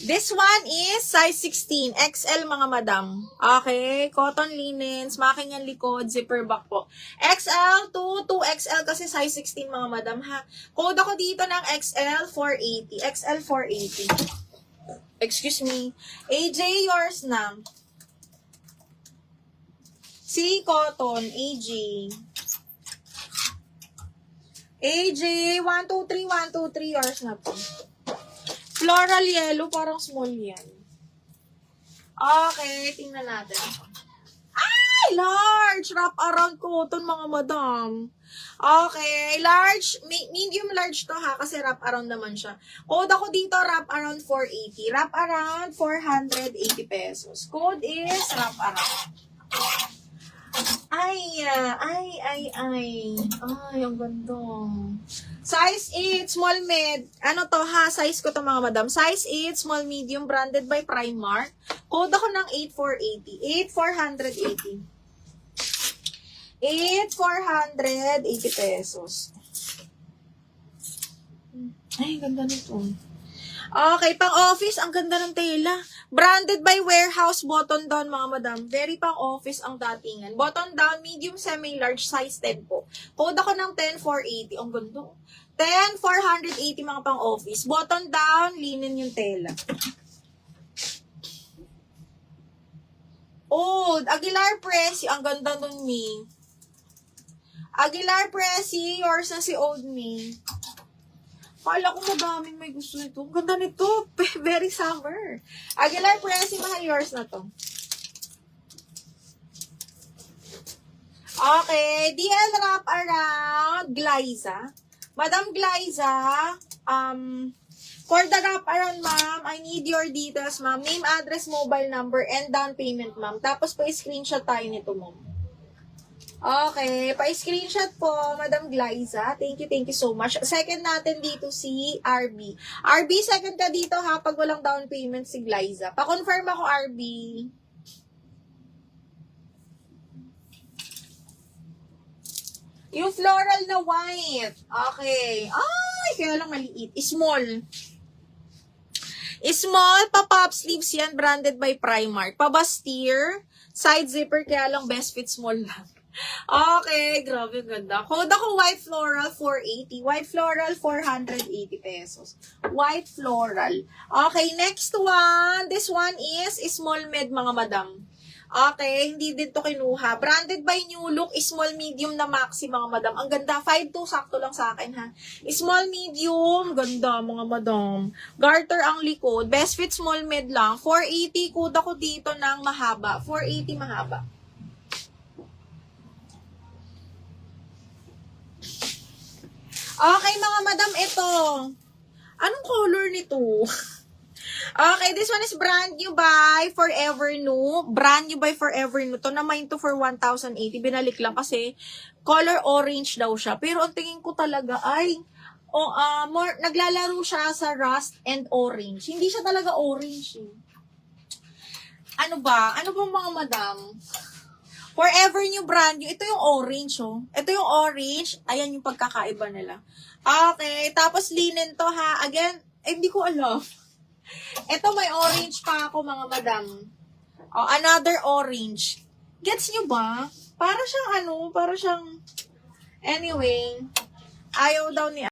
This one is size 16, XL mga madam. Okay, cotton linens, makinang likod, zipper back po. XL to 2XL kasi size 16 mga madam ha. Code ako dito ng XL 480. XL 480. Excuse me. AJ, yours na. C cotton, AJ. AJ, 1, 2, 3, 1, 2, 3, yours na po. Floral yellow, parang small yan. Okay, tingnan natin. Ay, large! Wrap around cotton, mga madam. Okay, large, medium large to ha, kasi wrap around naman siya. Code ako dito, wrap around 480. Wrap around 480 pesos. Code is wrap around. Ay, ang ganda. Size 8, small med. Ano to ha? Size ko to mga madam. Size 8, small medium, branded by Primark. Code ako ng 8480. 8480 pesos. Ay, ganda nito. Okay, pang office, ang ganda ng tela. Branded by Warehouse, button down mga madam. Very pang office ang datingan. Button down, medium, semi-large, size 10 po. Code ako ng 10480. Ang ganda. 10480 mga pang office. Button down, linen yung tela. Old, Aguilar Pressy. Ang ganda nun, me. Aguilar Pressy, yours na si Old Me. Kala ko madaming may gusto nito. Ang ganda nito. Very summer. Aguilar Pressy, mahal, yours na to. Okay, DL wrap around Glyza. Madam Glyza, for the wrap around, ma'am, I need your details, ma'am. Name, address, mobile number, and down payment, ma'am. Tapos pa-screenshot tayo nito, ma'am. Okay, pa-screenshot po, Madam Glyza. Thank you so much. Second natin dito si RB. RB, second ka dito ha, pag walang down payment si Glyza. Pa-confirm ako, RB. Yung floral na white. Okay. Ay, kaya lang maliit. Small. Small, pa-pop sleeves yan, branded by Primark. Pa-bustier, side zipper, kaya lang best fit small lang. Okay, grabe ganda. Code ako white floral 480. White floral 480 pesos. White floral. Okay, next one. This one is small med mga madam. Okay, hindi din to kinuha. Branded by New Look, small medium na maxi mga madam. Ang ganda, 5'2", sakto lang sa akin ha. Small medium, ganda mga madam. Garter ang likod. Best fit small med lang. 480, code ako dito ng mahaba. 480 mahaba. Okay, mga madam, ito. Anong color nito? Okay, this one is brand new by Forever New. Brand new by Forever New. To naman to for 1,080. Binalik lang kasi color orange daw siya. Pero ang tingin ko talaga ay naglalaro siya sa rust and orange. Hindi siya talaga orange. Ano ba? Ano bang mga madam? Forever New brand new. Ito yung orange, oh. Ito yung orange. Ayan yung pagkakaiba nila. Okay. Tapos linen to, ha. Again, hindi ko alam. Ito may orange pa ako, mga madam. Oh, another orange. Gets nyo ba? Para siyang Anyway. Ayaw daw ni